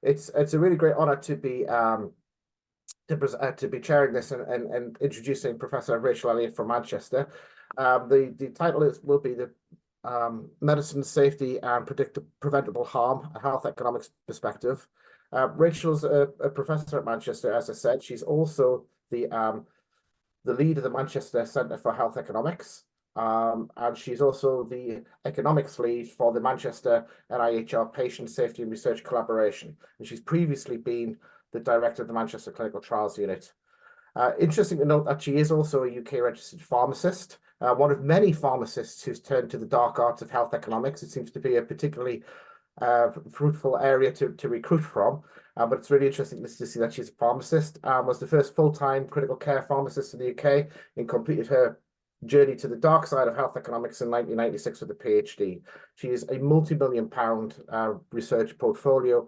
It's a really great honour to be to be chairing this and introducing Professor Rachel Elliott from Manchester. The title will be the Medicine Safety and Preventable Harm, a Health Economics Perspective. Rachel's a professor at Manchester, as I said. She's also the lead of the Manchester Centre for Health Economics. And she's also the economics lead for the Manchester NIHR Patient Safety and Research Collaboration. And she's previously been the director of the Manchester Clinical Trials Unit. Interesting to note that she is also a UK registered pharmacist, one of many pharmacists who's turned to the dark arts of health economics. It seems to be a particularly fruitful area to recruit from, but it's really interesting to see that she's a pharmacist. Was the first full-time critical care pharmacist in the UK and completed her journey to the dark side of health economics in 1996 with a PhD. She is a multi-million-pound research portfolio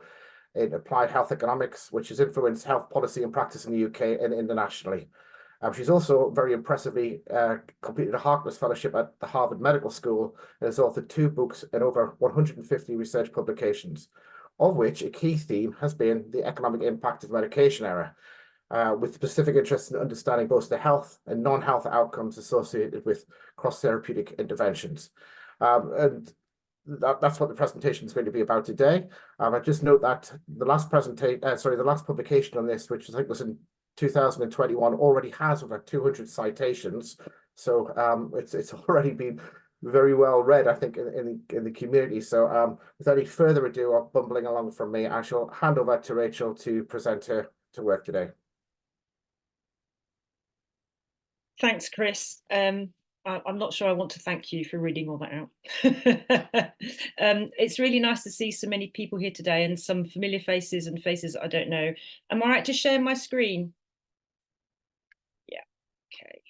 in applied health economics, which has influenced health policy and practice in the UK and internationally. She's also very impressively completed a Harkness Fellowship at the Harvard Medical School and has authored 2 books and over 150 research publications, of which a key theme has been the economic impact of medication error, with specific interest in understanding both the health and non-health outcomes associated with cross-therapeutic interventions. And that's what the presentation is going to be about today. I just note that the last publication on this, which I think was in 2021, already has over 200 citations. So it's already been very well read, I think, in the community. So without any further ado, or bumbling along from me, I shall hand over to Rachel to present her to work today. Thanks, Chris. I'm not sure I want to thank you for reading all that out. It's really nice to see so many people here today and some familiar faces and faces I don't know. Am I right to share my screen? Yeah, okay.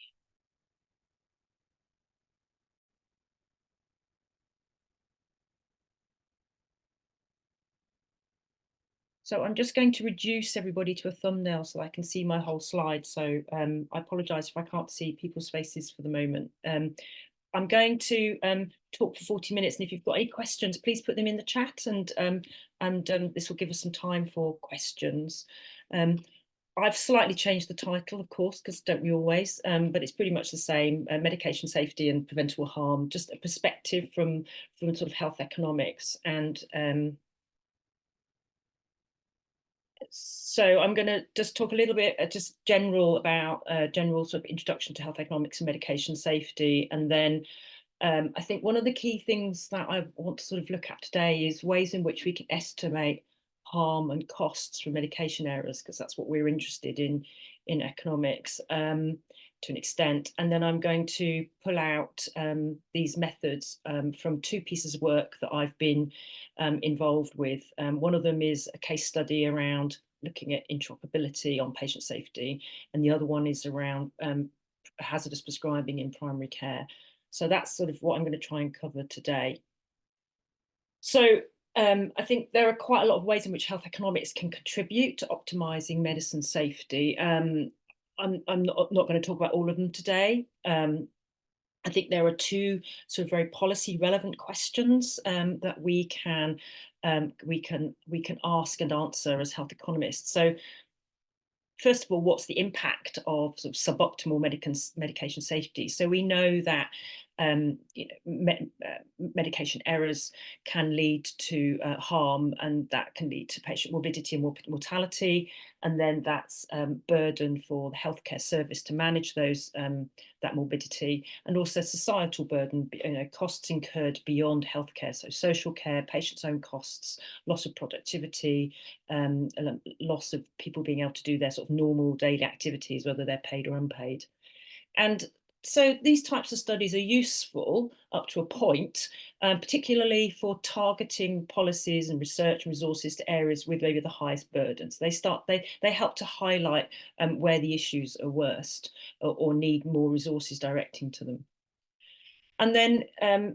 So I'm just going to reduce everybody to a thumbnail so I can see my whole slide. So I apologise if I can't see people's faces for the moment. I'm going to talk for 40 minutes, and if you've got any questions, please put them in the chat, and this will give us some time for questions. I've slightly changed the title, of course, because don't we always, but it's pretty much the same, medication safety and preventable harm, just a perspective from sort of health economics. And so I'm going to just talk a little bit just general about general sort of introduction to health economics and medication safety. And then I think one of the key things that I want to sort of look at today is ways in which we can estimate harm and costs from medication errors, because that's what we're interested in economics to an extent. And then I'm going to pull out these methods from 2 pieces of work that I've been involved with. One of them is a case study around looking at interoperability on patient safety, and the other one is around hazardous prescribing in primary care. So that's sort of what I'm going to try and cover today. So I think there are quite a lot of ways in which health economics can contribute to optimizing medicine safety. I'm not going to talk about all of them today. I think there are 2 sort of very policy relevant questions that we can ask and answer as health economists. So first of all, what's the impact of sort of suboptimal medication safety? So we know that medication errors can lead to harm, and that can lead to patient morbidity and mortality, and then that's burden for the healthcare service to manage those that morbidity, and also societal burden, costs incurred beyond healthcare, so social care, patients' own costs, loss of productivity, loss of people being able to do their sort of normal daily activities, whether they're paid or unpaid. And so these types of studies are useful up to a point, particularly for targeting policies and research and resources to areas with maybe the highest burdens. They help to highlight where the issues are worst or need more resources directing to them. And then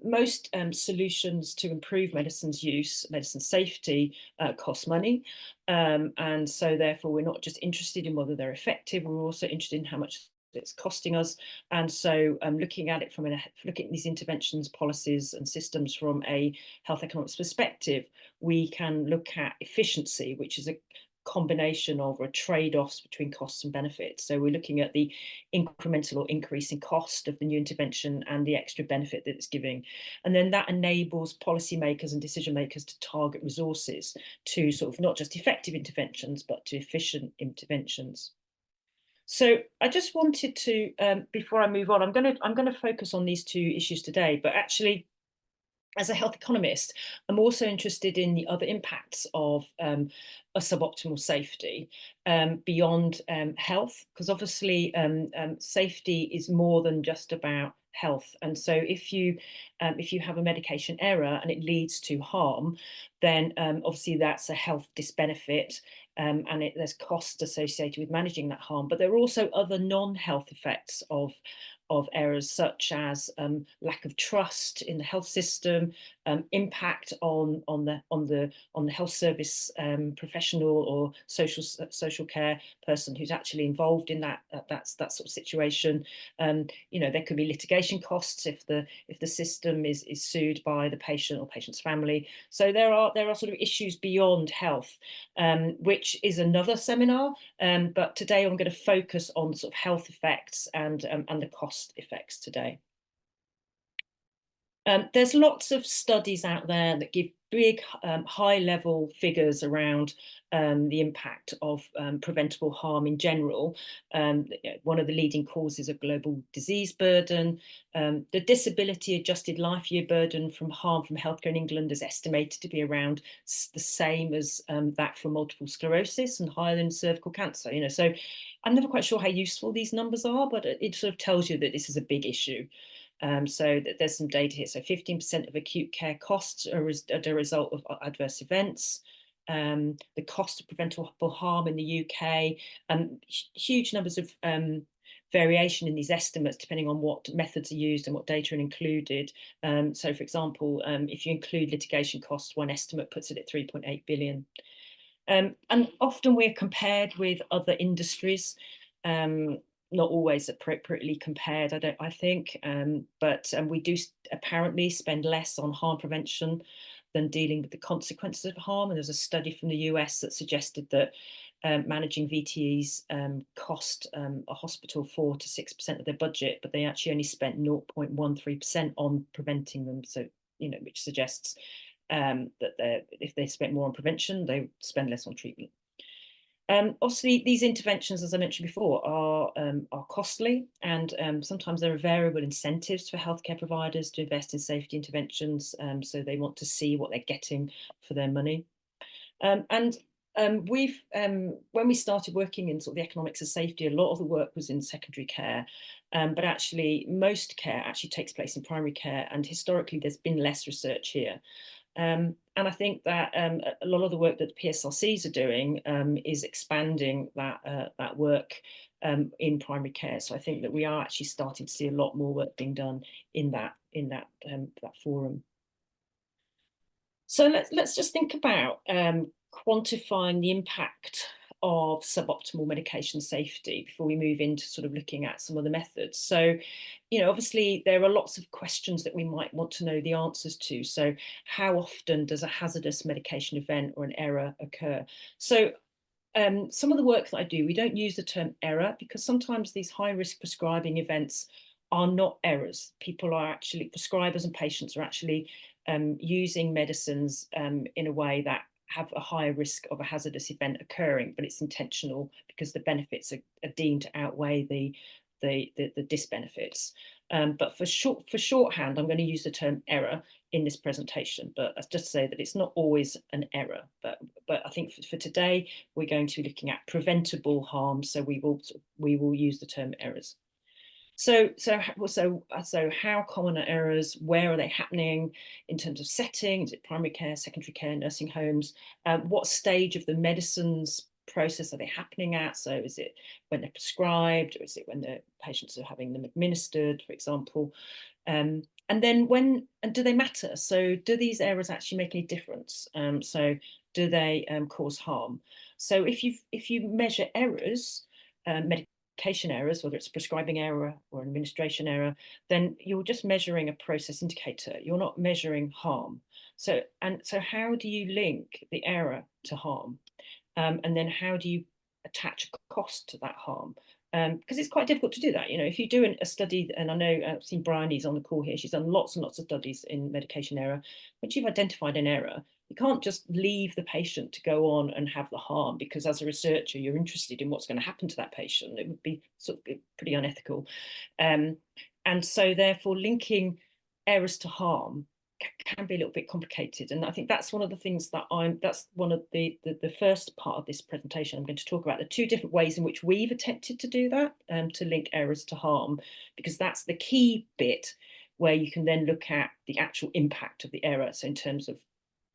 most solutions to improve medicine's use, medicine safety, cost money. And so therefore, we're not just interested in whether they're effective, we're also interested in how much it's costing us. And so looking at it looking at these interventions, policies and systems from a health economics perspective, we can look at efficiency, which is a combination of or trade-offs between costs and benefits. So we're looking at the incremental or increasing cost of the new intervention and the extra benefit that it's giving. And then that enables policymakers and decision makers to target resources to sort of not just effective interventions, but to efficient interventions. So I just wanted to, before I move on, I'm going to focus on these two issues today, but actually, as a health economist, I'm also interested in the other impacts of a suboptimal safety beyond health, because obviously safety is more than just about health. And so if you have a medication error and it leads to harm, then obviously that's a health disbenefit, and there's costs associated with managing that harm. But there are also other non-health effects of errors, such as lack of trust in the health system, impact on the health service professional or social care person who's actually involved in that sort of situation. You know, there could be litigation costs if the system is sued by the patient or patient's family. So there are sort of issues beyond health, which is another seminar. But today I'm going to focus on sort of health effects and the cost effects today. There's lots of studies out there that give big high-level figures around the impact of preventable harm in general. One of the leading causes of global disease burden. The disability adjusted life year burden from harm from healthcare in England is estimated to be around the same as that for multiple sclerosis and higher than cervical cancer. You know, so I'm never quite sure how useful these numbers are, but it sort of tells you that this is a big issue. So there's some data here. So 15% of acute care costs are a result of adverse events. The cost of preventable harm in the UK, huge numbers of variation in these estimates depending on what methods are used and what data are included. So for example, if you include litigation costs, one estimate puts it at 3.8 billion. And often we're compared with other industries. Not always appropriately compared, I think, but we do apparently spend less on harm prevention than dealing with the consequences of harm. And there's a study from the US that suggested that managing VTEs cost a hospital 4 to 6% of their budget, but they actually only spent 0.13% on preventing them. So, you know, which suggests that if they spent more on prevention, they spend less on treatment. Obviously, these interventions, as I mentioned before, are costly, and sometimes there are variable incentives for healthcare providers to invest in safety interventions. So they want to see what they're getting for their money. When we started working in sort of the economics of safety, a lot of the work was in secondary care, but actually most care actually takes place in primary care, and historically there's been less research here. And I think that a lot of the work that the PSLCs are doing is expanding that work in primary care. So I think that we are actually starting to see a lot more work being done in that forum. So let's just think about quantifying the impact of suboptimal medication safety before we move into sort of looking at some of the methods. So, you know, obviously there are lots of questions that we might want to know the answers to. So how often does a hazardous medication event or an error occur? So some of the work that I do, we don't use the term error because sometimes these high-risk prescribing events are not errors. People are actually, prescribers and patients are actually using medicines in a way that have a higher risk of a hazardous event occurring, but it's intentional because the benefits are deemed to outweigh the disbenefits. But for shorthand, I'm going to use the term error in this presentation, but just to say that it's not always an error. But I think for today, we're going to be looking at preventable harm, so we will use the term errors. So how common are errors? Where are they happening in terms of setting? Is it primary care, secondary care, nursing homes? What stage of the medicines process are they happening at? So is it when they're prescribed, or is it when the patients are having them administered, for example? And then do they matter? So do these errors actually make any difference? So do they cause harm? So if you measure errors, medication errors, whether it's a prescribing error or an administration error, then you're just measuring a process indicator. You're not measuring harm. So how do you link the error to harm? And then how do you attach a cost to that harm? Because it's quite difficult to do that. You know, if you do a study, and I know I've seen Bryony's on the call here, she's done lots and lots of studies in medication error. Once you've identified an error, you can't just leave the patient to go on and have the harm, because as a researcher, you're interested in what's going to happen to that patient. It would be sort of pretty unethical. And so therefore linking errors to harm can be a little bit complicated, and I think that's one of the things that that's one of the first part of this presentation. I'm going to talk about the two different ways in which we've attempted to do that, to link errors to harm, because that's the key bit where you can then look at the actual impact of the error. So in terms of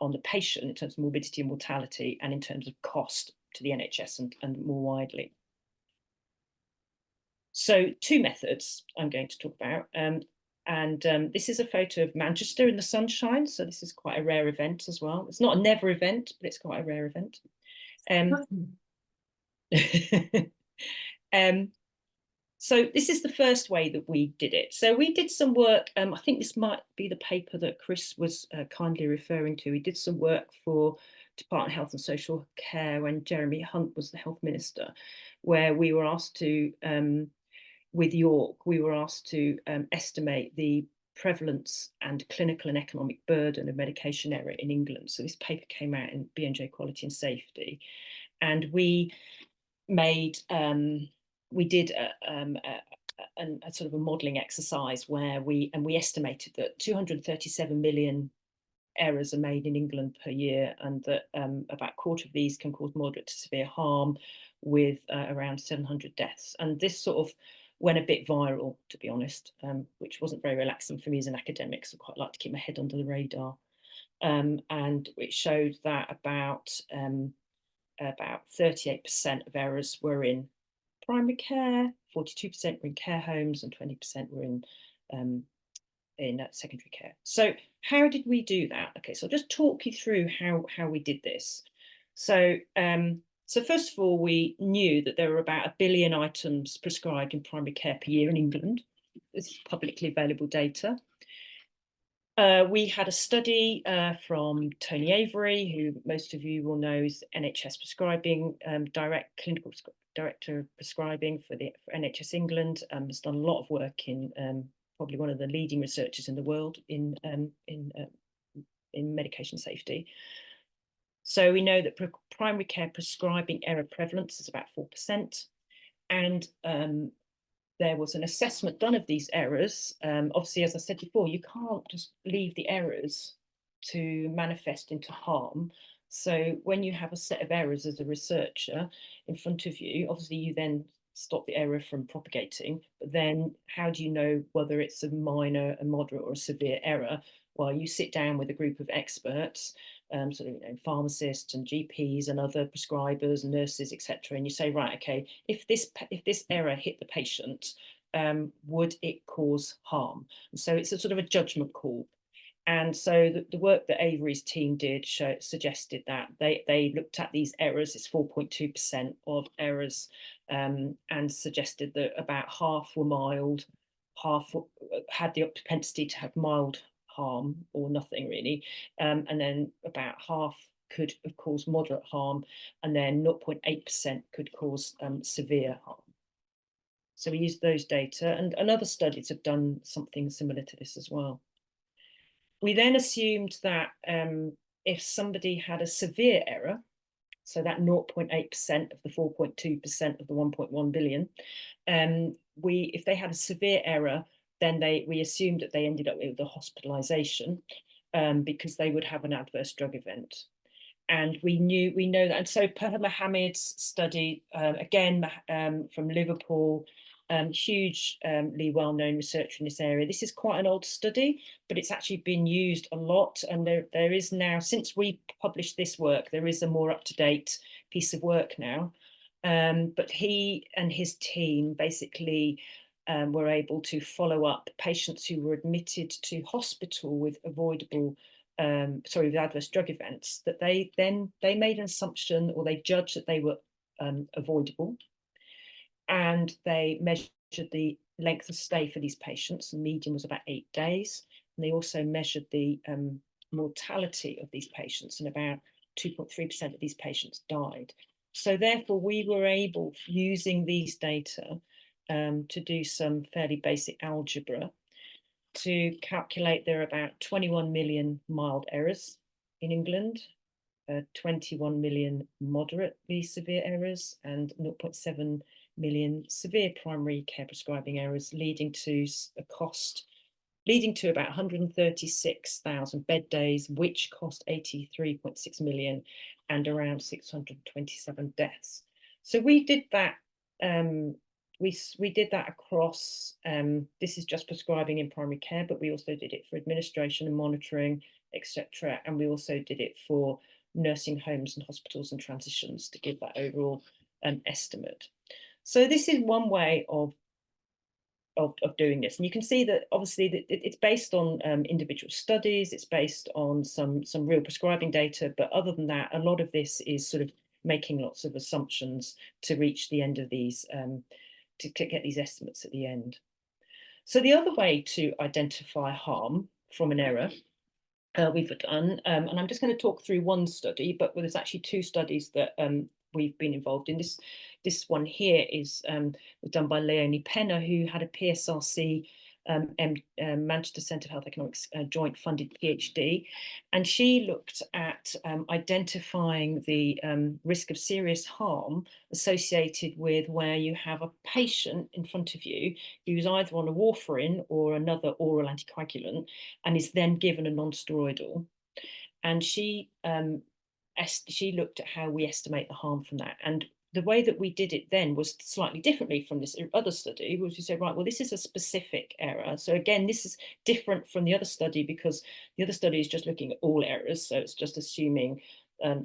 on the patient, in terms of morbidity and mortality, and in terms of cost to the NHS and more widely. So two methods I'm going to talk about. This is a photo of Manchester in the sunshine. So this is quite a rare event as well. It's not a never event, but it's quite a rare event. So this is the first way that we did it. So we did some work. I think this might be the paper that Chris was kindly referring to. We did some work for Department of Health and Social Care when Jeremy Hunt was the health minister, where we were asked to, with York, we were asked to estimate the prevalence and clinical and economic burden of medication error in England. So this paper came out in BMJ Quality and Safety, and we made we did a sort of a modelling exercise where we estimated that 237 million errors are made in England per year, and that about a quarter of these can cause moderate to severe harm, with around 700 deaths. And this sort of went a bit viral, to be honest, which wasn't very relaxing for me as an academic, so I quite like to keep my head under the radar. And it showed that about 38% of errors were in primary care, 42% were in care homes, and 20% were in secondary care. So how did we do that? Okay, so I'll just talk you through how we did this. So so first of all, we knew that there were about 1 billion items prescribed in primary care per year in England. This is publicly available data. We had a study from Tony Avery, who most of you will know is NHS prescribing, clinical director of prescribing for NHS England. Has done a lot of work in probably one of the leading researchers in the world in medication safety. So we know that primary care prescribing error prevalence is about 4%, and there was an assessment done of these errors. Obviously, as I said before, you can't just leave the errors to manifest into harm. So when you have a set of errors as a researcher in front of you, obviously you then stop the error from propagating. But then how do you know whether it's a minor, a moderate, or a severe error? Well, you sit down with a group of experts, sort of, you know, pharmacists and GPs and other prescribers, nurses, etc., and you say, right, okay, if this error hit the patient, would it cause harm? And so it's a sort of a judgment call. And so the work that Avery's team did suggested that they looked at these errors, it's 4.2% of errors, and suggested that about half were mild, half had the propensity to have mild harm or nothing really, and then about half could have caused moderate harm, and then 0.8% could cause severe harm. So we used those data, and other studies have done something similar to this as well. We then assumed that if somebody had a severe error, so that 0.8% of the 4.2% of the 1.1 billion, if they had a severe error, then we assumed that they ended up with a hospitalization, because they would have an adverse drug event. And we know that. And so per Mohammed's study, again, from Liverpool, hugely well-known researcher in this area. This is quite an old study, but it's actually been used a lot. And there is now, since we published this work, there is a more up-to-date piece of work now. But he and his team basically were able to follow up patients who were admitted to hospital with avoidable, with adverse drug events, that they made an assumption, or they judged that they were avoidable. and they measured the length of stay for these patients. The median was about 8 days. And they also measured the mortality of these patients, and about 2.3% of these patients died. So therefore, we were able, using these data, to do some fairly basic algebra to calculate there are about 21 million mild errors in England, 21 million moderately severe errors, and 0.7 million severe primary care prescribing errors, leading to a cost, leading to about 136,000 bed days, which cost 83.6 million, and around 627 deaths. So we did that. We did that across, this is just prescribing in primary care, but we also did it for administration and monitoring, etc. And we also did it for nursing homes and hospitals and transitions to give that overall estimate. So this is one way of doing this, and you can see that obviously that it's based on individual studies, it's based on some real prescribing data, but other than that, a lot of this is sort of making lots of assumptions to reach the end of these, to get these estimates at the end. So the other way to identify harm from an error we've done, and I'm just going to talk through one study, but there's actually 2 studies that we've been involved in. This one here is done by Leonie Penner, who had a PSRC Manchester Centre of Health Economics joint funded PhD, and she looked at identifying the risk of serious harm associated with where you have a patient in front of you who's either on a warfarin or another oral anticoagulant and is then given a non-steroidal. And she looked at how we estimate the harm from that. And the way that we did it then was slightly differently from this other study, was we said, right, well, this is a specific error. So again, this is different from the other study because the other study is just looking at all errors. So it's just assuming some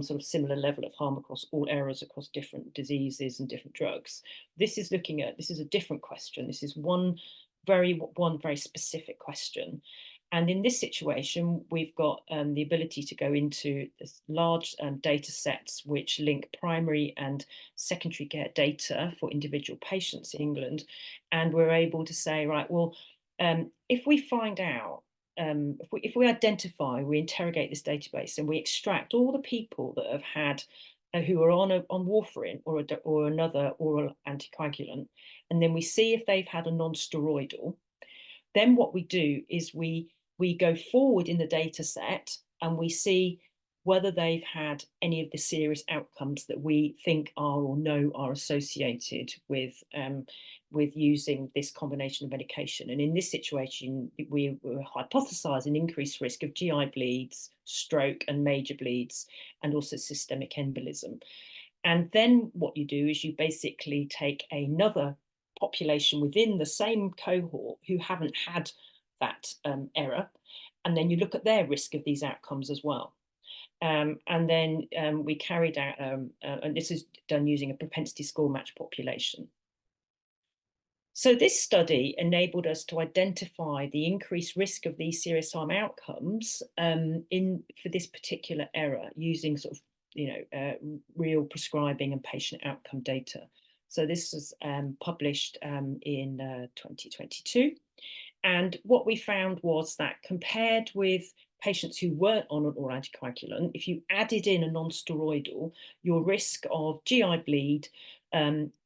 sort of similar level of harm across all errors across different diseases and different drugs. This is looking at, this is a different question. This is one very specific question. And in this situation, we've got the ability to go into this large data sets which link primary and secondary care data for individual patients in England. And we're able to say, right, well, if we find out, if we identify, we interrogate this database and we extract all the people that have had, who are on warfarin or another oral anticoagulant, and then we see if they've had a non-steroidal, then what we do is we go forward in the data set and we see whether they've had any of the serious outcomes that we think are or know are associated with using this combination of medication. And in this situation, we were hypothesizing increased risk of GI bleeds, stroke and major bleeds, and also systemic embolism. And then what you do is you basically take another population within the same cohort who haven't had that error, and then you look at their risk of these outcomes as well. And then we carried out, and this is done using a propensity score match population. So this study enabled us to identify the increased risk of these serious harm outcomes for this particular error using sort of, real prescribing and patient outcome data. So this was published in 2022. And what we found was that compared with patients who weren't on an oral anticoagulant, if you added in a non-steroidal, your risk of GI bleed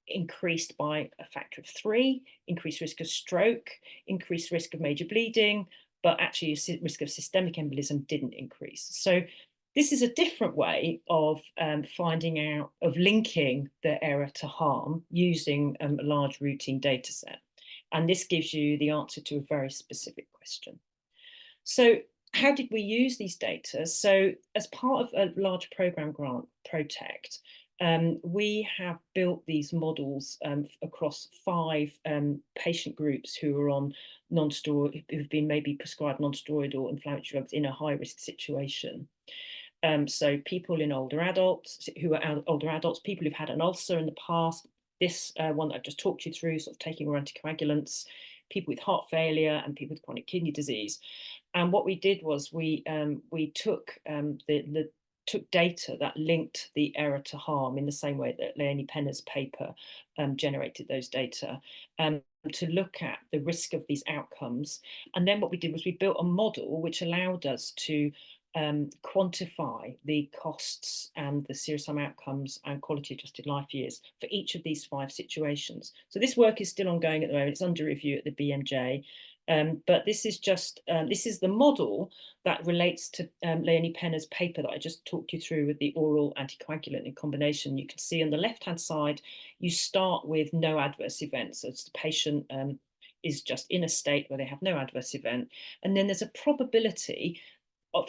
increased by a factor of 3, increased risk of stroke, increased risk of major bleeding, but actually risk of systemic embolism didn't increase. So this is a different way of finding out, of linking the error to harm using a large routine data set. And this gives you the answer to a very specific question. So how did we use these data? So as part of a large program grant, Protect, we have built these models across 5 patient groups who are on non-steroidal, who've been maybe prescribed non-steroidal inflammatory drugs in a high-risk situation. So people in older adults, people who've had an ulcer in the past, this one that I've just talked you through, sort of taking oral anticoagulants, people with heart failure and people with chronic kidney disease. And what we did was we took the took data that linked the error to harm in the same way that Leonie Penner's paper generated those data, to look at the risk of these outcomes. And then what we did was we built a model which allowed us to quantify the costs and the serious harm outcomes and quality adjusted life years for each of these 5 situations. So this work is still ongoing at the moment. It's under review at the BMJ. But this is just, this is the model that relates to Leonie Penner's paper that I just talked you through with the oral anticoagulant in combination. You can see on the left-hand side, you start with no adverse events. So the patient is just in a state where they have no adverse event. And then there's a probability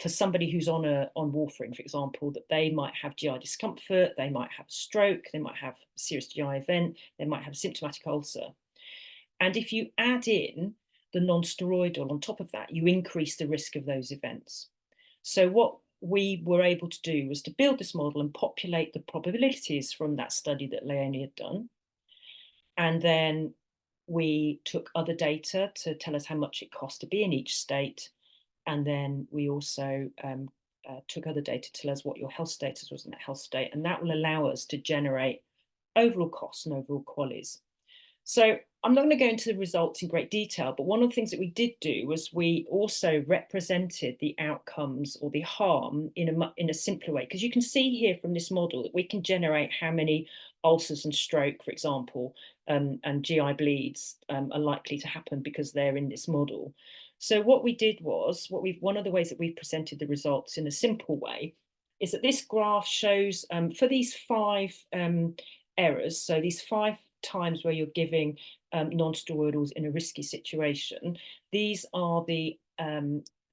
for somebody who's on warfarin, for example, that they might have GI discomfort, they might have a stroke, they might have a serious GI event, they might have a symptomatic ulcer. And if you add in the non-steroidal on top of that, you increase the risk of those events. So what we were able to do was to build this model and populate the probabilities from that study that Leonie had done. And then we took other data to tell us how much it cost to be in each state. And then we also took other data to tell us what your health status was in that health state. And that will allow us to generate overall costs and overall QALYs. So I'm not going to go into the results in great detail, but one of the things that we did do was we also represented the outcomes or the harm in a simpler way, because you can see here from this model that we can generate how many ulcers and stroke, for example, and GI bleeds are likely to happen because they're in this model. So what we did was, one of the ways that we presented the results in a simple way is that this graph shows for these 5 errors, so these 5 times where you're giving non-steroidals in a risky situation, these are the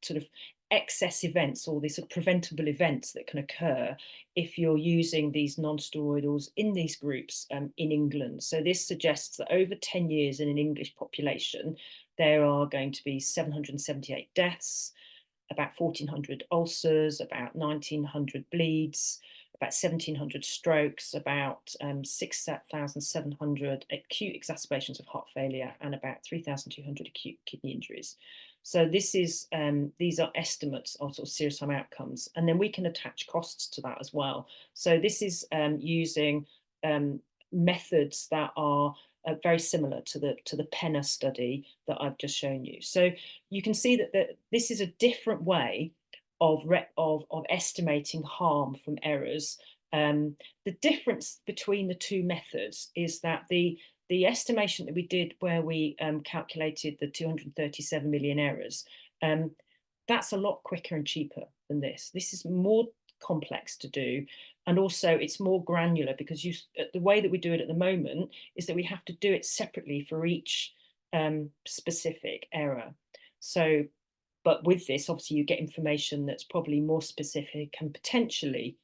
sort of excess events or the sort of preventable events that can occur if you're using these non-steroidals in these groups in England. So this suggests that over 10 years in an English population, there are going to be 778 deaths, about 1,400 ulcers, about 1,900 bleeds, about 1,700 strokes, about 6,700 acute exacerbations of heart failure, and about 3,200 acute kidney injuries. So this is these are estimates of sort of serious harm outcomes, and then we can attach costs to that as well. So this is using methods that are very similar to the Penner study that I've just shown you. So you can see that this is a different way of estimating harm from errors. The difference between the 2 methods is that the estimation that we did where we calculated the 237 million errors, that's a lot quicker and cheaper than this. This is more complex to do, and also it's more granular, because the way that we do it at the moment is that we have to do it separately for each specific error. So but with this, obviously, you get information that's probably more specific and potentially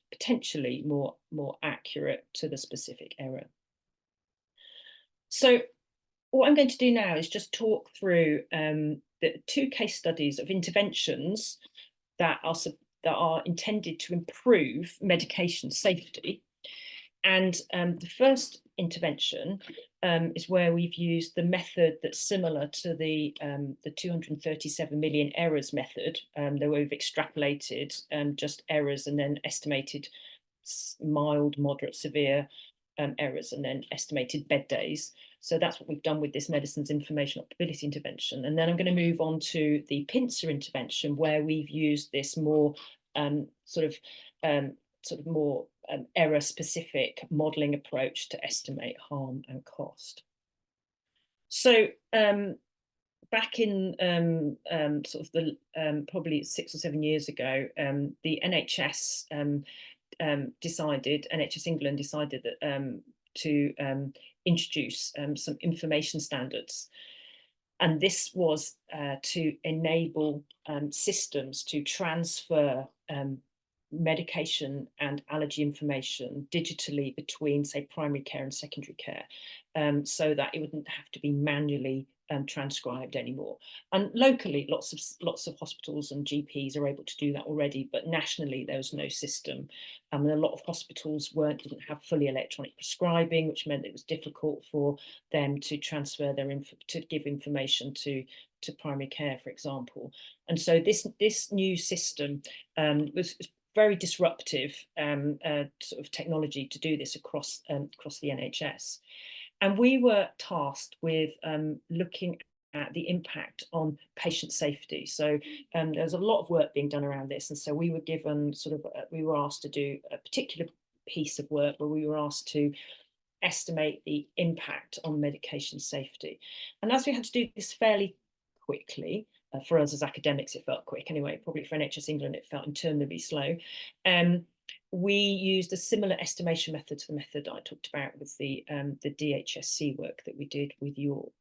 more accurate to the specific error. So what I'm going to do now is just talk through the 2 case studies of interventions that are intended to improve medication safety. And the first intervention is where we've used the method that's similar to the 237 million errors method, where we've extrapolated just errors and then estimated mild, moderate, severe errors, and then estimated bed days. So that's what we've done with this medicines information optability intervention. And then I'm going to move on to the pincer intervention, where we've used this more sort of more error-specific modelling approach to estimate harm and cost. So back in sort of the probably 6 or 7 years ago, the NHS NHS England decided that to introduce some information standards. And this was to enable systems to transfer medication and allergy information digitally between, say, primary care and secondary care, so that it wouldn't have to be manually transcribed anymore. And locally, lots of hospitals and GPs are able to do that already, but nationally there was no system. And a lot of hospitals didn't have fully electronic prescribing, which meant it was difficult for them to transfer to give information to primary care, for example. And so this new system was very disruptive sort of technology to do this across the NHS. And we were tasked with looking at the impact on patient safety. So there's a lot of work being done around this. And so we were given we were asked to do a particular piece of work where we were asked to estimate the impact on medication safety. And as we had to do this fairly quickly, for us as academics, it felt quick anyway, probably for NHS England, it felt interminably slow. We used a similar estimation method to the method I talked about with the DHSC work that we did with York.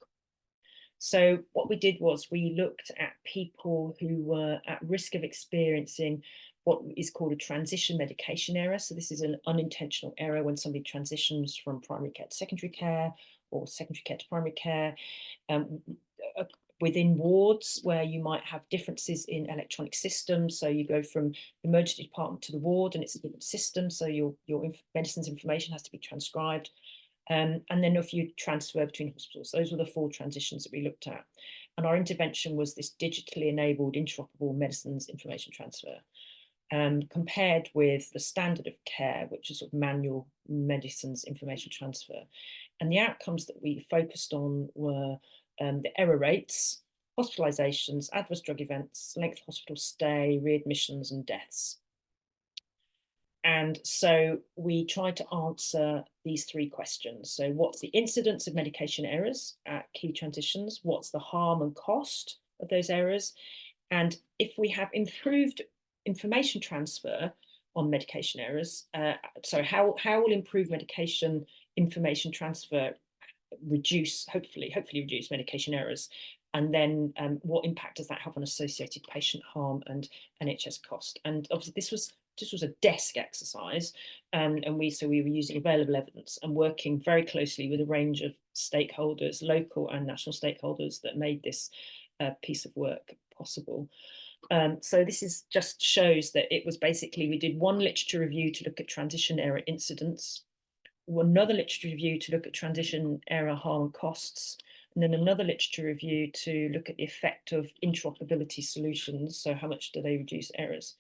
So what we did was we looked at people who were at risk of experiencing what is called a transition medication error. So this is an unintentional error when somebody transitions from primary care to secondary care, or secondary care to primary care, within wards where you might have differences in electronic systems. So you go from the emergency department to the ward and it's a different system. So your medicines information has to be transcribed. And then if you transfer between hospitals, those were the 4 transitions that we looked at. And our intervention was this digitally enabled interoperable medicines information transfer, compared with the standard of care, which is sort of manual medicines information transfer. And the outcomes that we focused on were the error rates, hospitalizations, adverse drug events, length of hospital stay, readmissions, and deaths. And so we tried to answer these 3 questions. So what's the incidence of medication errors at key transitions? What's the harm and cost of those errors? And if we have improved information transfer on medication errors, so how will improved medication information transfer hopefully reduce medication errors? And then what impact does that have on associated patient harm and NHS cost? And obviously this was a desk exercise, and we were using available evidence and working very closely with a range of stakeholders, local and national stakeholders, that made this piece of work possible. So this just shows that it was basically, we did one literature review to look at transition error incidence, another literature review to look at transition error harm and costs, and then another literature review to look at the effect of interoperability solutions. So how much do they reduce errors?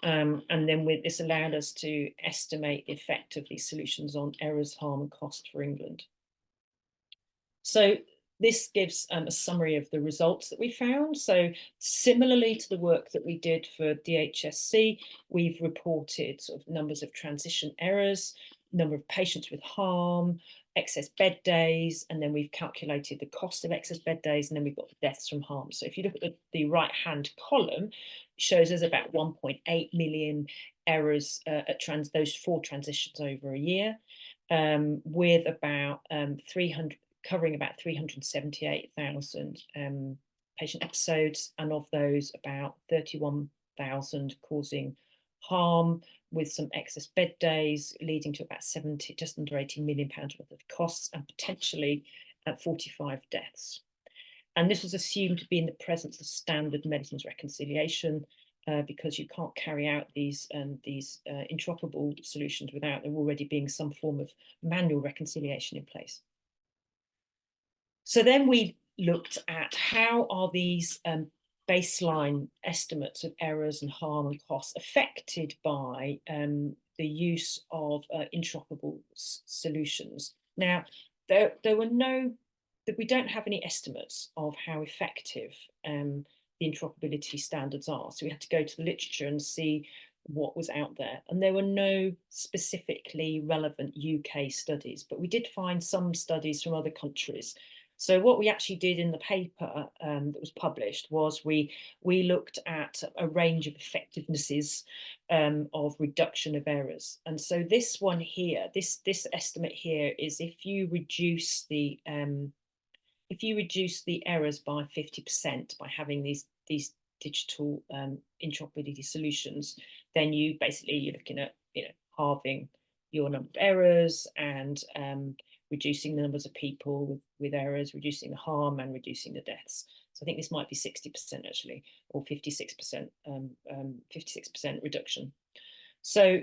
And then this allowed us to estimate the effect of these solutions on errors, harm and cost for England. So this gives a summary of the results that we found. So similarly to the work that we did for DHSC, we've reported sort of numbers of transition errors, number of patients with harm, excess bed days, and then we've calculated the cost of excess bed days, and then we've got the deaths from harm. So if you look at the right-hand column, it shows us about 1.8 million errors at those 4 transitions over a year, with about covering about 378,000 patient episodes, and of those about 31,000 causing harm, with some excess bed days, leading to about just under £80 million worth of costs, and potentially 45 deaths. And this was assumed to be in the presence of standard medicines reconciliation, because you can't carry out these interoperable solutions without there already being some form of manual reconciliation in place. So then we looked at how are these baseline estimates of errors and harm and costs affected by the use of interoperable solutions. Now, there were we don't have any estimates of how effective the interoperability standards are. So we had to go to the literature and see what was out there. And there were no specifically relevant UK studies, but we did find some studies from other countries. So what we actually did in the paper that was published was we looked at a range of effectivenesses of reduction of errors. And so this one here, this estimate here is if you reduce the errors by 50% by having these digital interoperability solutions, then you're looking at halving your number of errors and reducing the numbers of people with errors, reducing the harm and reducing the deaths. So I think this might be 60% actually, or 56% reduction. So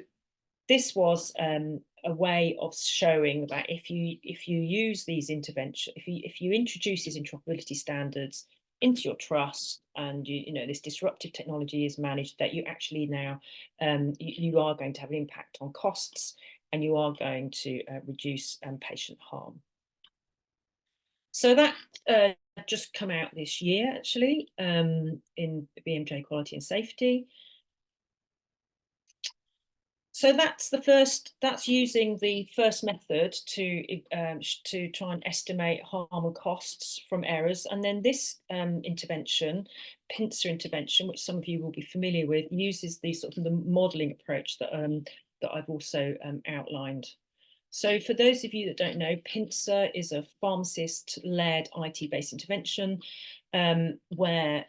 this was a way of showing that if you use these interventions, if you introduce these interoperability standards into your trust, and you know this disruptive technology is managed, that you actually now you are going to have an impact on costs, and you are going to reduce patient harm. So that just come out this year, actually, in BMJ Quality and Safety. So that's the first, that's using the first method to try and estimate harm and costs from errors. And then this intervention, pincer intervention, which some of you will be familiar with, uses the sort of the modelling approach that that I've also outlined. So for those of you that don't know, pincer is a pharmacist-led IT-based intervention where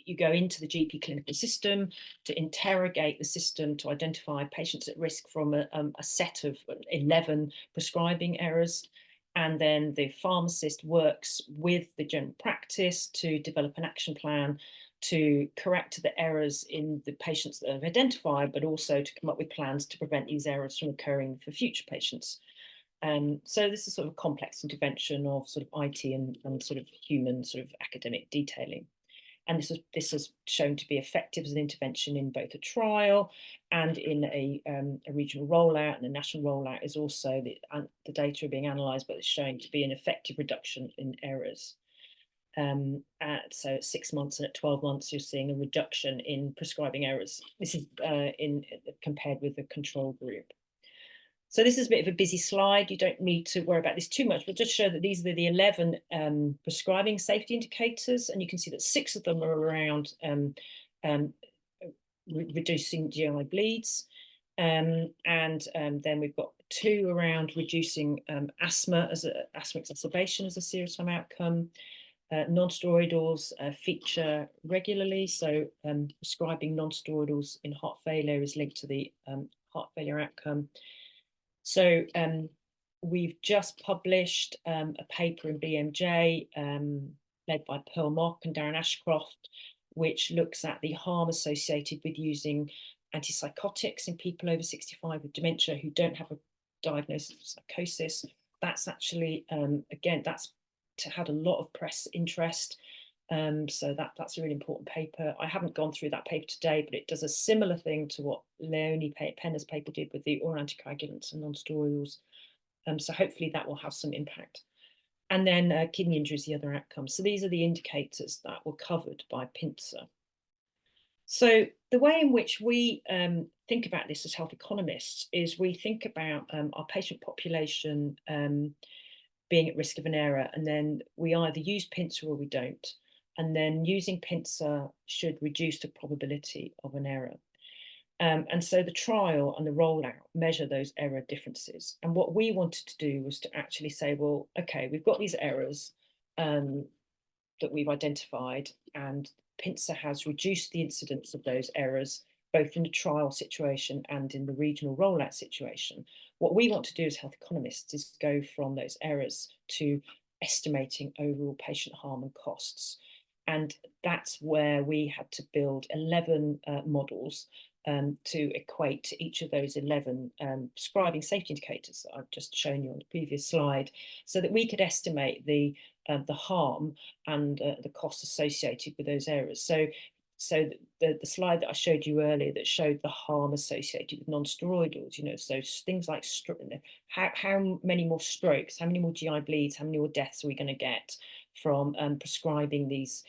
you go into the GP clinical system to interrogate the system to identify patients at risk from a set of 11 prescribing errors. And then the pharmacist works with the general practice to develop an action plan to correct the errors in the patients that have identified, but also to come up with plans to prevent these errors from occurring for future patients. So this is sort of a complex intervention of sort of IT and sort of human sort of academic detailing. And this is shown to be effective as an intervention in both a trial and in a regional rollout, and a national rollout is also the data are being analysed, but it's showing to be an effective reduction in errors. So at 6 months and at 12 months, you're seeing a reduction in prescribing errors. This is compared with the control group. So this is a bit of a busy slide. You don't need to worry about this too much. We'll just show that these are the 11 prescribing safety indicators, and you can see that 6 of them are around reducing GI bleeds, and then we've got 2 around reducing asthma exacerbation as a serious harm outcome. Non-steroidals feature regularly, so prescribing non-steroidals in heart failure is linked to the heart failure outcome. So we've just published a paper in BMJ led by Pearl Mock and Darren Ashcroft, which looks at the harm associated with using antipsychotics in people over 65 with dementia who don't have a diagnosis of psychosis. That's actually, again, that's had a lot of press interest. So that's a really important paper. I haven't gone through that paper today, but it does a similar thing to what Leonie Penner's paper did with the oral anticoagulants and non-steroidals. So hopefully that will have some impact. And then kidney injury is the other outcome. So these are the indicators that were covered by pincer. So the way in which we think about this as health economists is we think about our patient population being at risk of an error, and then we either use pincer or we don't. And then using pincer should reduce the probability of an error. And so the trial and the rollout measure those error differences. And what we wanted to do was to actually say, well, okay, we've got these errors that we've identified, and pincer has reduced the incidence of those errors, both in the trial situation and in the regional rollout situation. What we want to do as health economists is go from those errors to estimating overall patient harm and costs. And that's where we had to build 11 models to equate to each of those 11 prescribing safety indicators that I've just shown you on the previous slide, so that we could estimate the harm and the costs associated with those errors. So the slide that I showed you earlier that showed the harm associated with non-steroidals, you know, so things like how many more strokes, how many more GI bleeds, how many more deaths are we going to get from prescribing these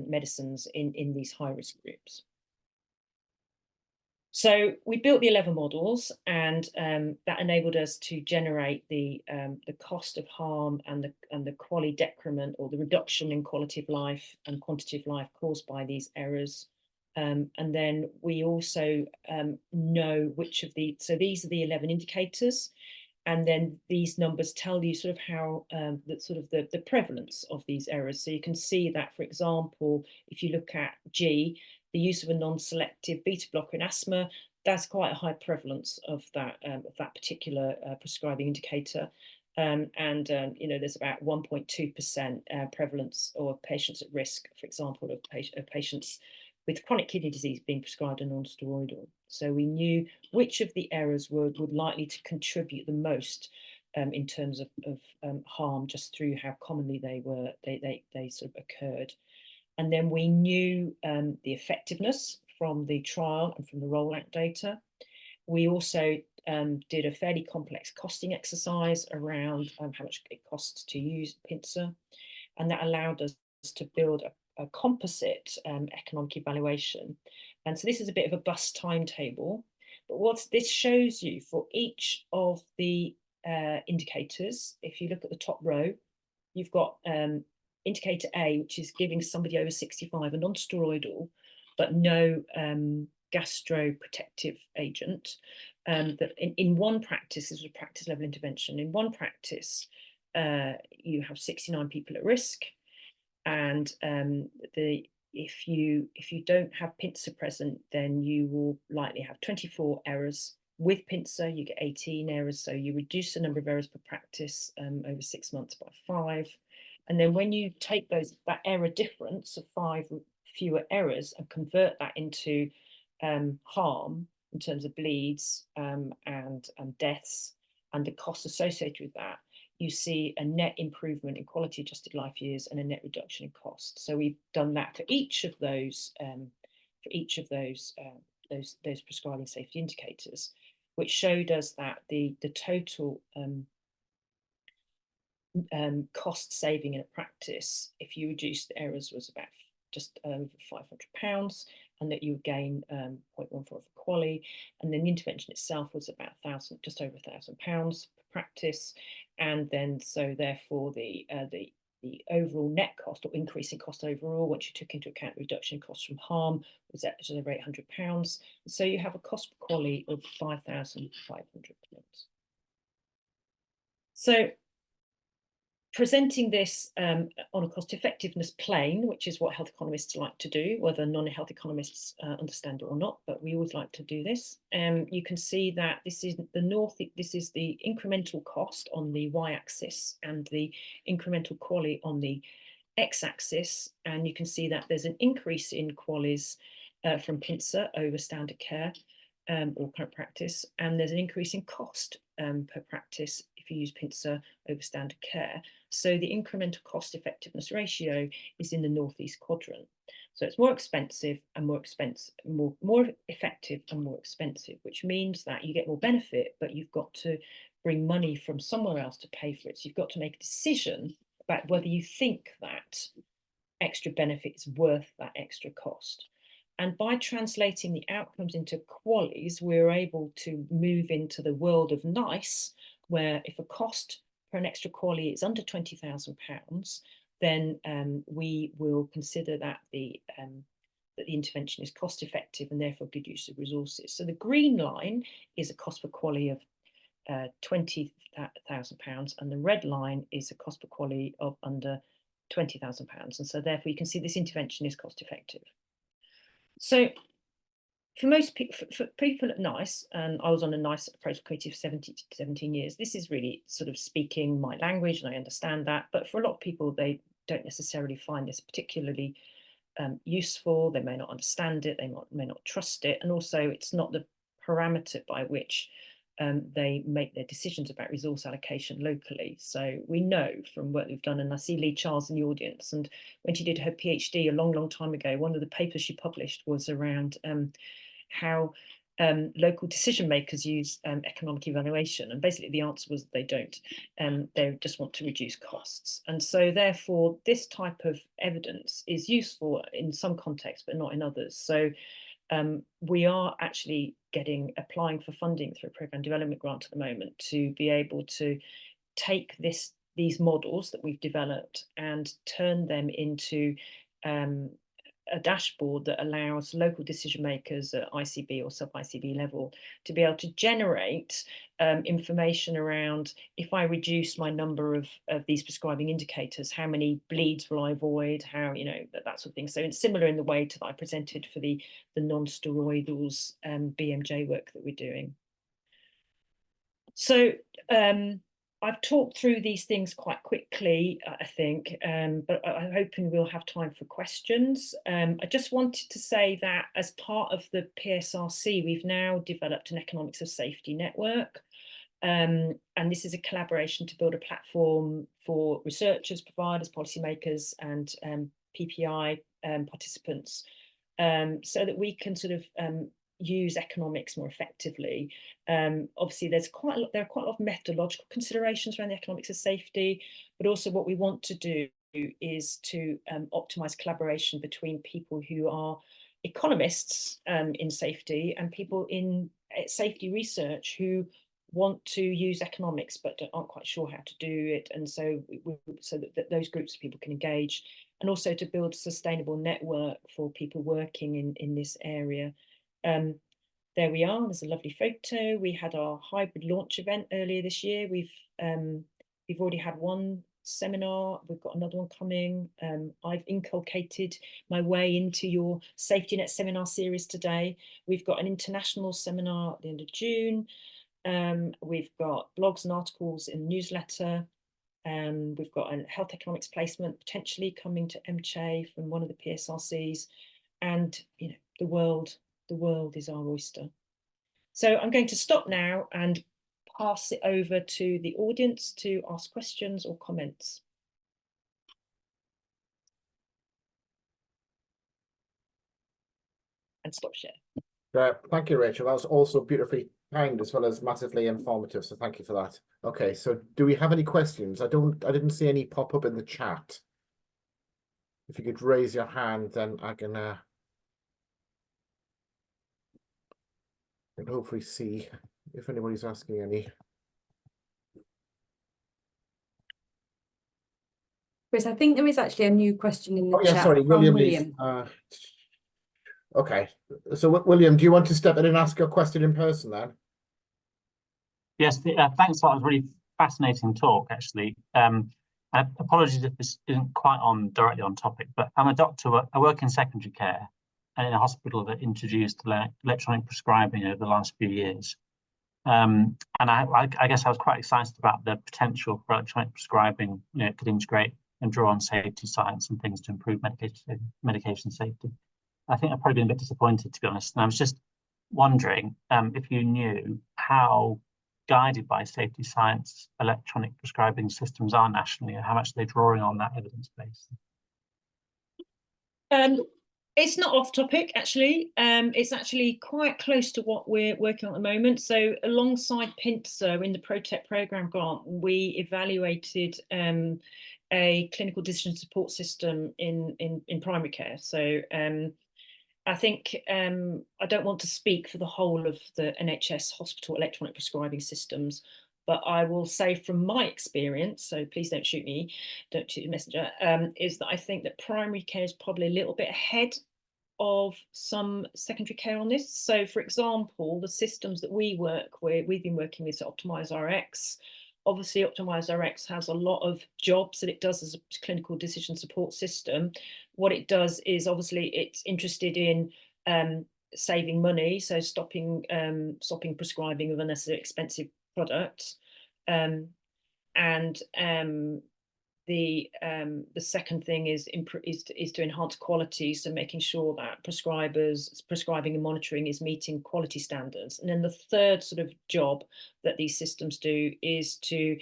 medicines in these high-risk groups. So we built the 11 models, and that enabled us to generate the cost of harm and the quality decrement, or the reduction in quality of life and quantity of life caused by these errors. And then we also know which of so these are the 11 indicators, and then these numbers tell you sort of how the prevalence of these errors. So you can see that, for example, if you look at G, the use of a non-selective beta blocker in asthma, that's quite a high prevalence of that particular prescribing indicator. You know, there's about 1.2% prevalence of patients at risk, for example, of patients with chronic kidney disease being prescribed a non-steroidal. So we knew which of the errors would likely to contribute the most in terms of harm, just through how commonly they sort of occurred. And then we knew the effectiveness from the trial and from the rollout data. We also did a fairly complex costing exercise around how much it costs to use pincer, and that allowed us to build a composite economic evaluation. And so this is a bit of a bus timetable, but what this shows you for each of the indicators, if you look at the top row, you've got indicator A, which is giving somebody over 65 a non-steroidal, but no gastroprotective agent. That in one practice, this was a practice level intervention. In one practice, you have 69 people at risk, and if you don't have pincer present, then you will likely have 24 errors. With pincer, you get 18 errors, so you reduce the number of errors per practice over 6 months by 5. And then when you take that error difference of 5 fewer errors and convert that into harm in terms of bleeds and deaths and the costs associated with that, you see a net improvement in quality adjusted life years and a net reduction in cost. So we've done that for each of those prescribing safety indicators, which showed us that the total cost saving in a practice, if you reduce the errors, was about just over £500, and that you would gain 0.14 for QALY, and then the intervention itself was about just over £1,000 per practice, and then so therefore the overall net cost or increase in cost overall, once you took into account reduction in costs from harm, was at just over £800. So you have a cost per QALY of £5,500. So presenting this on a cost effectiveness plane, which is what health economists like to do, whether non-health economists understand it or not, but we always like to do this. You can see that this is the incremental cost on the y-axis and the incremental QALY on the x-axis, and you can see that there's an increase in QALYs from pincer over standard care or current practice, and there's an increase in cost per practice if you use pincer over standard care. So the incremental cost effectiveness ratio is in the northeast quadrant. So it's more expensive and more effective and more expensive, which means that you get more benefit, but you've got to bring money from somewhere else to pay for it. So you've got to make a decision about whether you think that extra benefit is worth that extra cost. And by translating the outcomes into QALYs, we're able to move into the world of NICE, where if a cost for an extra QALY is under £20,000, then we will consider that the intervention is cost effective and therefore good use of resources. So the green line is a cost per QALY of £20,000, and the red line is a cost per QALY of under £20,000. And so therefore you can see this intervention is cost effective. So for most people, for people at NICE, and I was on a NICE approach committee for 17 years, this is really sort of speaking my language, and I understand that. But for a lot of people, they don't necessarily find this particularly useful. They may not understand it, they may not trust it, and also it's not the parameter by which they make their decisions about resource allocation locally. So we know from work we've done, and I see Lee Charles in the audience, and when she did her PhD a long time ago, one of the papers she published was around how local decision makers use economic evaluation, and basically the answer was they don't. They just want to reduce costs, and so therefore this type of evidence is useful in some contexts but not in others. So we are actually applying for funding through a programme development grant at the moment to be able to take these models that we've developed and turn them into a dashboard that allows local decision makers at ICB or sub-ICB level to be able to generate information around, if I reduce my number of these prescribing indicators, how many bleeds will I avoid, how, that sort of thing. So it's similar in the way that I presented for the non-steroidals BMJ work that we're doing. So I've talked through these things quite quickly, I think, but I'm hoping we'll have time for questions. I just wanted to say that as part of the PSRC, we've now developed an economics of safety network. And this is a collaboration to build a platform for researchers, providers, policymakers, and PPI participants, so that we can sort of use economics more effectively. Obviously, there are quite a lot of methodological considerations around the economics of safety, but also what we want to do is to optimize collaboration between people who are economists in safety and people in safety research who want to use economics but aren't quite sure how to do it, and so that those groups of people can engage, and also to build a sustainable network for people working in this area. There we are. There's a lovely photo. We had our hybrid launch event earlier this year. We've already had one seminar. We've got another one coming. I've inculcated my way into your Safety Net seminar series today. We've got an international seminar at the end of June. We've got blogs and articles in the newsletter. We've got a health economics placement potentially coming to MCHA from one of the PSRCs, and the world is our oyster. So I'm going to stop now and pass it over to the audience to ask questions or comments. And stop share. Thank you, Rachel. That was also beautifully kind as well as massively informative. So thank you for that. Okay, so do we have any questions? I didn't see any pop up in the chat. If you could raise your hand, then I can hopefully see if anybody's asking any. Chris, I think there is actually a new question in the chat. Sorry, from William. Okay, so William, do you want to step in and ask your question in person then? Yes, thanks. That was a really fascinating talk, actually. Apologies if this isn't quite directly on topic, but I'm a doctor. I work in secondary care and in a hospital that introduced electronic prescribing over the last few years. And I guess I was quite excited about the potential for electronic prescribing. It could integrate and draw on safety science and things to improve medication safety. I think I've probably been a bit disappointed, to be honest. And I was just wondering if you knew how guided by safety science electronic prescribing systems are nationally, and how much they're drawing on that evidence base. It's not off topic, actually. It's actually quite close to what we're working on at the moment. So alongside PINTSA in the ProTech programme grant, we evaluated a clinical decision support system in primary care. So I think I don't want to speak for the whole of the NHS hospital electronic prescribing systems, but I will say from my experience, so please don't shoot me, don't shoot the messenger, is that I think that primary care is probably a little bit ahead of some secondary care on this. So for example, the systems that we've been working with, so OptimizeRx. Obviously, OptimizeRx has a lot of jobs that it does as a clinical decision support system. What it does is obviously it's interested in saving money, so stopping prescribing of unnecessary expensive products, the second thing is to enhance quality, so making sure that prescribing and monitoring is meeting quality standards. And then the third sort of job that these systems do is to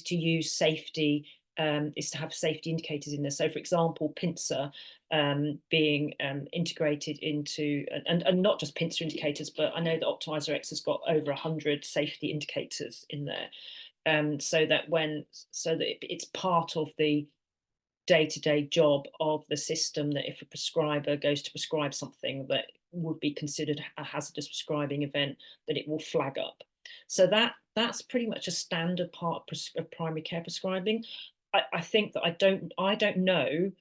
use safety, is to have safety indicators in there. So for example, PINTSA being integrated into, and not just PINTSA indicators, but I know that OptimizeRx has got over 100 safety indicators in there. So that it's part of the day-to-day job of the system, that if a prescriber goes to prescribe something that would be considered a hazardous prescribing event, that it will flag up. So that's pretty much a standard part of primary care prescribing. I think that I don't know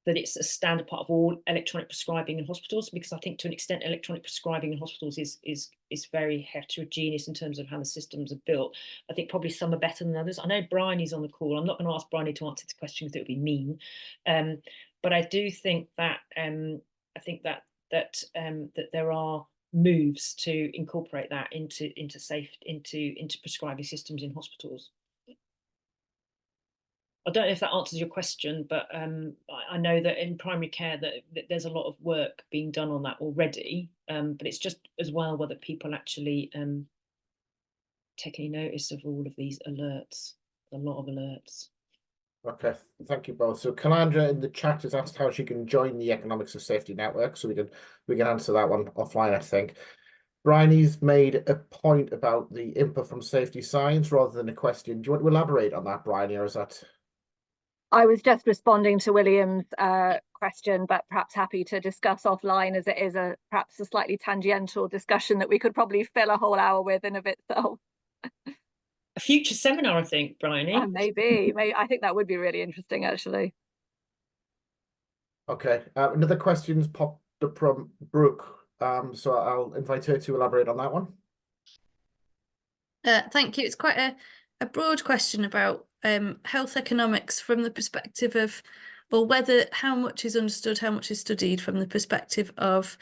that it's a standard part of all electronic prescribing in hospitals, because I think to an extent electronic prescribing in hospitals is very heterogeneous in terms of how the systems are built. I think probably some are better than others. I know Bryony's on the call. I'm not going to ask Bryony to answer this question because it would be mean, but I do think that that there are moves to incorporate that into prescribing systems in hospitals. I don't know if that answers your question, but I know that in primary care that there's a lot of work being done on that already, but it's just as well whether people actually take any notice of all of these alerts. A lot of alerts. Okay, thank you both. So Calandra in the chat has asked how she can join the Economics of Safety Network, so we can answer that one offline, I think. Bryony's made a point about the input from safety science rather than a question. Do you want to elaborate on that, Bryony, or is that? I was just responding to William's question, but perhaps happy to discuss offline, as it is perhaps a slightly tangential discussion that we could probably fill a whole hour with in of itself. A future seminar, I think, Bryony. Maybe. I think that would be really interesting, actually. Okay. Another question's popped up from Brooke. So I'll invite her to elaborate on that one. Thank you. It's quite a broad question about health economics from the perspective of, well, whether how much is understood, how much is studied from the perspective of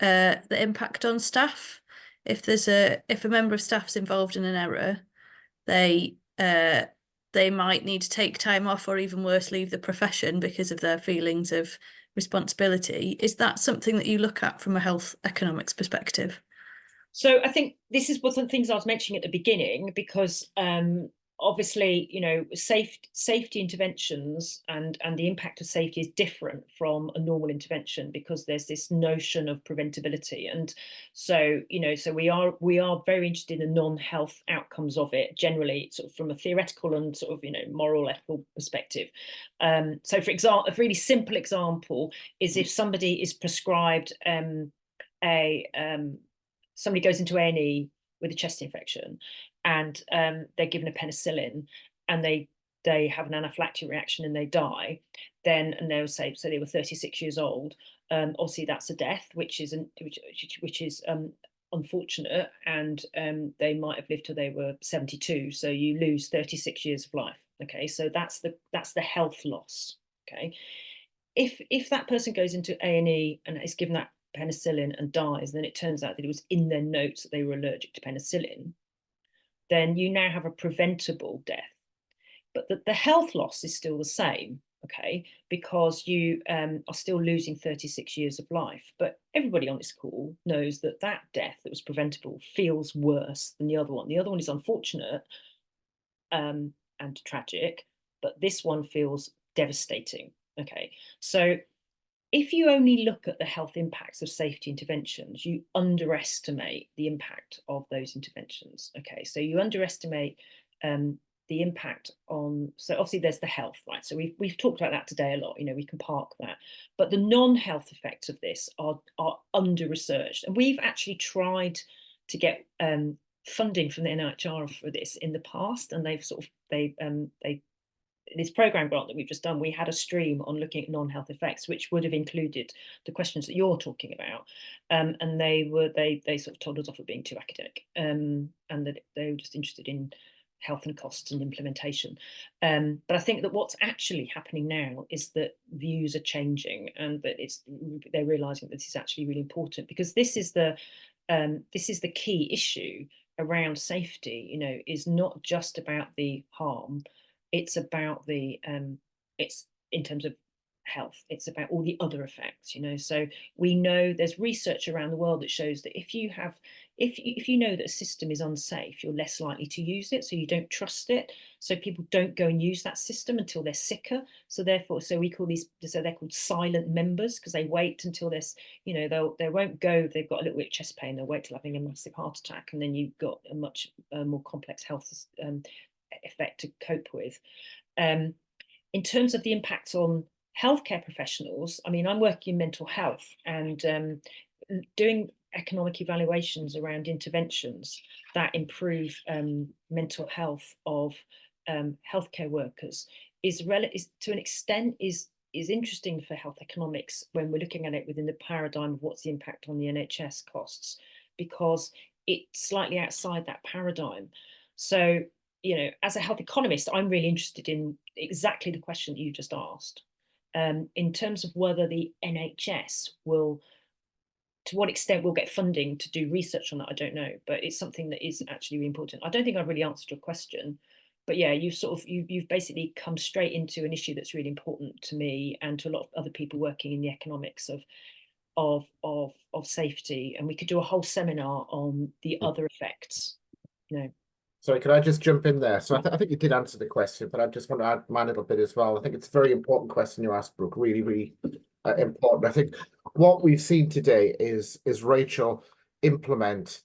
the impact on staff. If a member of staff's involved in an error, they might need to take time off, or even worse, leave the profession because of their feelings of responsibility. Is that something that you look at from a health economics perspective? So I think this is one of the things I was mentioning at the beginning, because obviously, you know, safety interventions and the impact of safety is different from a normal intervention, because there's this notion of preventability. And so, you know, so we are very interested in the non-health outcomes of it, generally, sort of from a theoretical and sort of, you know, moral, ethical perspective. So for example, a really simple example is if somebody is prescribed somebody goes into A&E with a chest infection, and they're given a penicillin, and they have an anaphylactic reaction and they die, then, and they'll say, so they were 36 years old. Obviously, that's a death, which is unfortunate, and they might have lived till they were 72. So you lose 36 years of life. Okay, so that's the health loss. Okay, if that person goes into A&E and is given that penicillin and dies, then it turns out that it was in their notes that they were allergic to penicillin, then you now have a preventable death. But the health loss is still the same, okay, because you are still losing 36 years of life. But everybody on this call knows that that death that was preventable feels worse than the other one. The other one is unfortunate and tragic, but this one feels devastating, okay? So if you only look at the health impacts of safety interventions, you underestimate the impact of those interventions. Okay, so you underestimate the impact on, so obviously there's the health, right? So we've talked about that today a lot, you know, we can park that. But the non-health effects of this are under-researched. And we've actually tried to get funding from the NIHR for this in the past, and they've sort of, this program grant that we've just done, we had a stream on looking at non-health effects, which would have included the questions that you're talking about, and they sort of told us off for being too academic, and that they were just interested in health and costs and implementation. But I think that what's actually happening now is that views are changing, and that they're realizing that this is actually really important, because this is the key issue around safety. You know, is not just about the harm. It's about it's in terms of health, it's about all the other effects, you know. So we know there's research around the world that shows that if you know that a system is unsafe, you're less likely to use it, so you don't trust it, so people don't go and use that system until they're sicker. So therefore, so we call these, so they're called silent members, because they wait until this, you know, they won't go if they've got a little bit of chest pain, they'll wait till having a massive heart attack, and then you've got a much more complex health effect to cope with. In terms of the impact on healthcare professionals, I mean, I'm working in mental health, and doing economic evaluations around interventions that improve mental health of healthcare workers is to an extent is interesting for health economics when we're looking at it within the paradigm of what's the impact on the NHS costs, because it's slightly outside that paradigm. So, you know, as a health economist, I'm really interested in exactly the question that you just asked. In terms of whether the NHS will, to what extent we'll get funding to do research on that, I don't know, but it's something that is actually really important. I don't think I've really answered your question, but yeah, you've basically come straight into an issue that's really important to me and to a lot of other people working in the economics of safety. And we could do a whole seminar on the other effects, you know. Sorry, can I just jump in there? So I think you did answer the question, but I just want to add my little bit as well. I think it's a very important question you asked, Brooke. Really, really important. I think what we've seen today is Rachel implement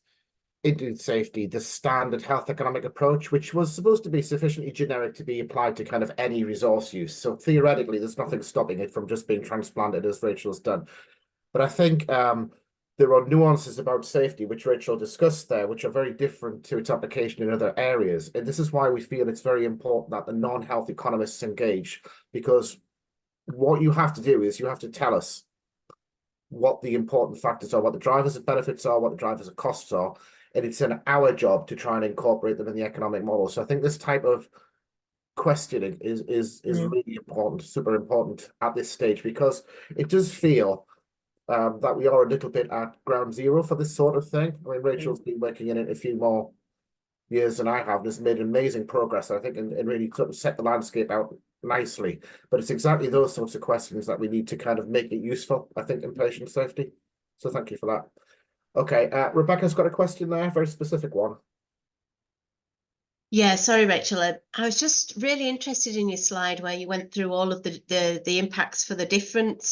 into safety the standard health economic approach, which was supposed to be sufficiently generic to be applied to kind of any resource use. So theoretically, there's nothing stopping it from just being transplanted as Rachel's done. But I think there are nuances about safety, which Rachel discussed there, which are very different to its application in other areas. And this is why we feel it's very important that the non-health economists engage, because what you have to do is you have to tell us what the important factors are, what the drivers of benefits are, what the drivers of costs are. And it's in our job to try and incorporate them in the economic model. So I think this type of questioning is really important, super important at this stage, because it does feel that we are a little bit at ground zero for this sort of thing. I mean, Rachel's been working in it a few more years than I have, and has made amazing progress, I think, and really sort of set the landscape out nicely. But it's exactly those sorts of questions that we need to kind of make it useful, I think, in patient safety. So thank you for that. Okay, Rebecca's got a question there, a very specific one. Yeah, sorry, Rachel. I was just really interested in your slide where you went through all of the impacts for the different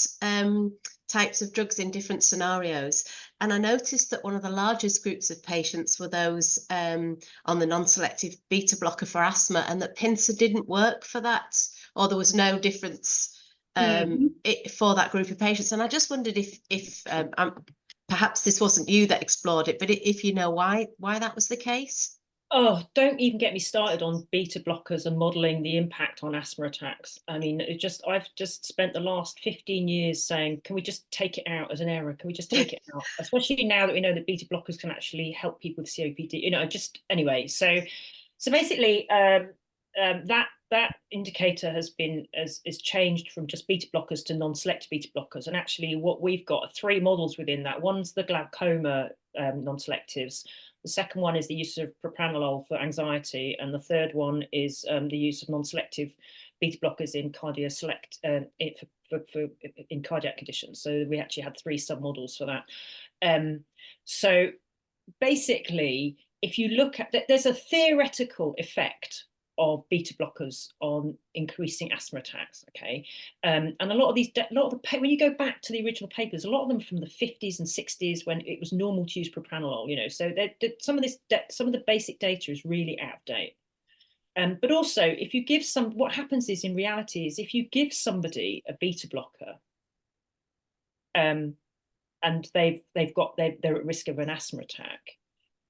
types of drugs in different scenarios. And I noticed that one of the largest groups of patients were those on the non-selective beta blocker for asthma, and that PINSA didn't work for that, or there was no difference for that group of patients. And I just wondered if perhaps this wasn't you that explored it, but if you know why that was the case. Oh, don't even get me started on beta blockers and modelling the impact on asthma attacks. I mean, I've just spent the last 15 years saying, can we just take it out as an error? Can we just take it out? Especially now that we know that beta blockers can actually help people with COPD. You know, just anyway. So basically, that indicator has changed from just beta blockers to non-selective beta blockers. And actually, what we've got are 3 models within that. One's the glaucoma non-selectives. The second one is the use of propranolol for anxiety, and the third one is the use of non-selective beta blockers in in cardiac conditions. So we actually had 3 submodels for that. So basically, if you look at that, there's a theoretical effect of beta blockers on increasing asthma attacks, okay? And a lot of when you go back to the original papers, a lot of them from the 50s and 60s when it was normal to use propranolol, you know, so some of the basic data is really out of date. But also, if you give what happens is, in reality, is if you give somebody a beta blocker, and they're at risk of an asthma attack,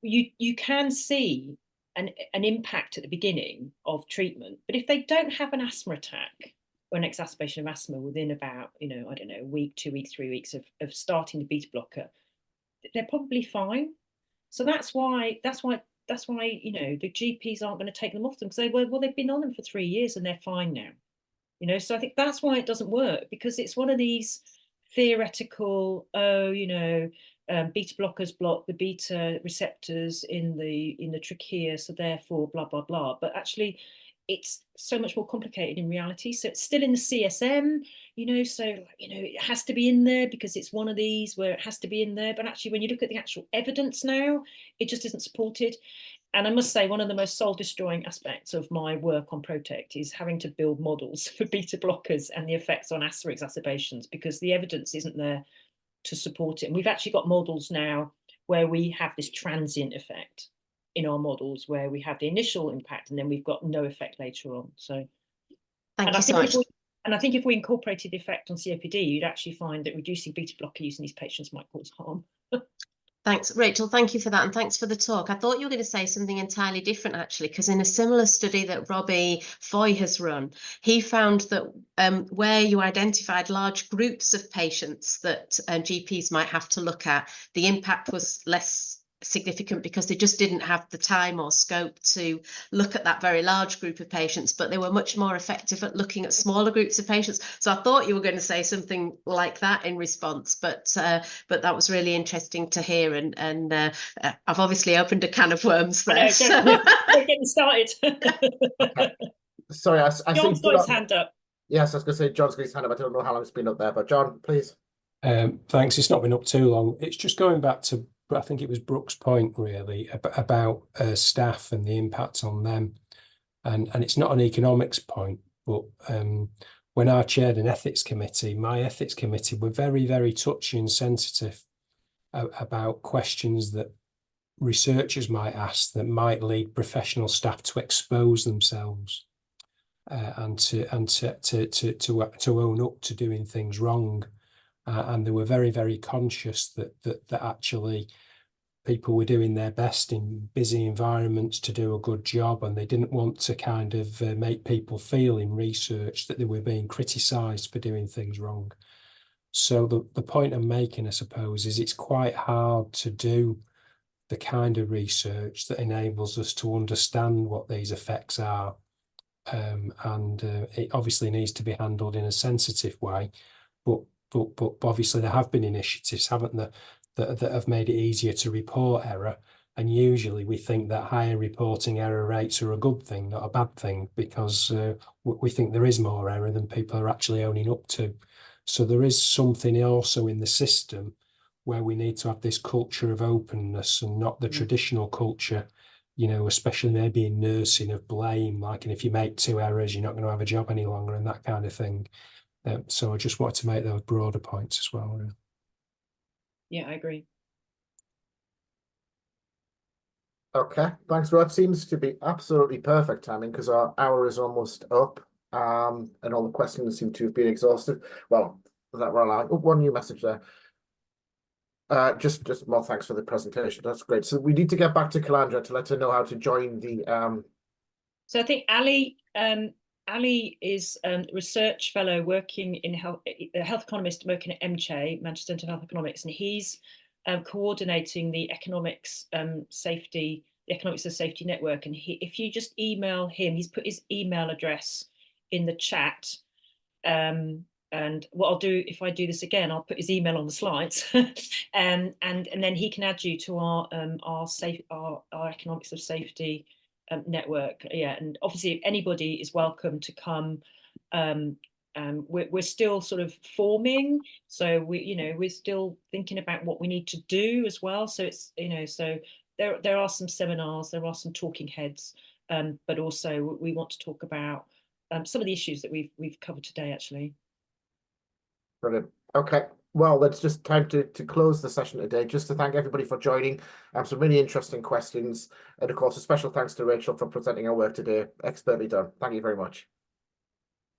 you can see an impact at the beginning of treatment. But if they don't have an asthma attack or an exacerbation of asthma within about, you know, I don't know, a week, 2 weeks, 3 weeks of starting the beta blocker, they're probably fine. So that's why, you know, the GPs aren't going to take them off them, because they've been on them for 3 years and they're fine now. You know, so I think that's why it doesn't work, because it's one of these theoretical, you know, beta blockers block the beta receptors in the trachea, so therefore blah blah blah. But actually, it's so much more complicated in reality. So it's still in the CSM, you know, so, you know, it has to be in there because it's one of these where it has to be in there. But actually, when you look at the actual evidence now, it just isn't supported. And I must say, one of the most soul-destroying aspects of my work on Protect is having to build models for beta blockers and the effects on asthma exacerbations, because the evidence isn't there to support it. And we've actually got models now where we have this transient effect in our models, where we have the initial impact and then we've got no effect later on. So thank you so much. And I think if we incorporated the effect on COPD, you'd actually find that reducing beta blocker use in these patients might cause harm. Thanks, Rachel. Thank you for that. And thanks for the talk. I thought you were going to say something entirely different, actually, because in a similar study that Robbie Foy has run, he found that where you identified large groups of patients that GPs might have to look at, the impact was less significant because they just didn't have the time or scope to look at that very large group of patients, but they were much more effective at looking at smaller groups of patients. So I thought you were going to say something like that in response, but that was really interesting to hear, and I've obviously opened a can of worms there. Don't get me started. Okay. Sorry, I John's got his hand up. Yes, I was going to say John's got his hand up. I don't know how long it's been up there, but John, please. Thanks. It's not been up too long. It's just going back to I think it was Brooke's point really about staff and the impact on them, and it's not an economics point, but when I chaired an ethics committee, my ethics committee were very, very touchy and sensitive about questions that researchers might ask that might lead professional staff to expose themselves and to own up to doing things wrong. And they were very, very conscious that actually people were doing their best in busy environments to do a good job, and they didn't want to kind of make people feel in research that they were being criticised for doing things wrong. So the point I'm making, I suppose, is it's quite hard to do the kind of research that enables us to understand what these effects are. And it obviously needs to be handled in a sensitive way, but obviously there have been initiatives, haven't there, that have made it easier to report error. And usually we think that higher reporting error rates are a good thing, not a bad thing, because we think there is more error than people are actually owning up to. So there is something also in the system where we need to have this culture of openness and not the traditional culture, you know, especially maybe in nursing, of blame, like, and if you make 2 errors, you're not going to have a job any longer, and that kind of thing. So I just wanted to make those broader points as well. Really. Yeah, I agree. Okay, thanks. Well, that seems to be absolutely perfect timing because our hour is almost up, and all the questions seem to have been exhausted. Well, that were allowed. Oh, one new message there. Just more thanks for the presentation. That's great. So we need to get back to Calandra to let her know how to join the. So I think Ali is a research fellow working in health, a health economist working at MCHE, Manchester Centre of Health Economics, and he's coordinating the economics safety, the economics of safety network. And if you just email him, he's put his email address in the chat. And what I'll do, if I do this again, I'll put his email on the slides, and then he can add you to our economics of safety network. Yeah, and obviously if anybody is welcome to come. We're still sort of forming, so we're still thinking about what we need to do as well. So it's so there are some seminars, there are some talking heads, but also we want to talk about some of the issues that we've covered today actually. Brilliant. Okay, well, it's just time to close the session today. Just to thank everybody for joining. Some really interesting questions, and of course a special thanks to Rachel for presenting our work today. Expertly done. Thank you very much.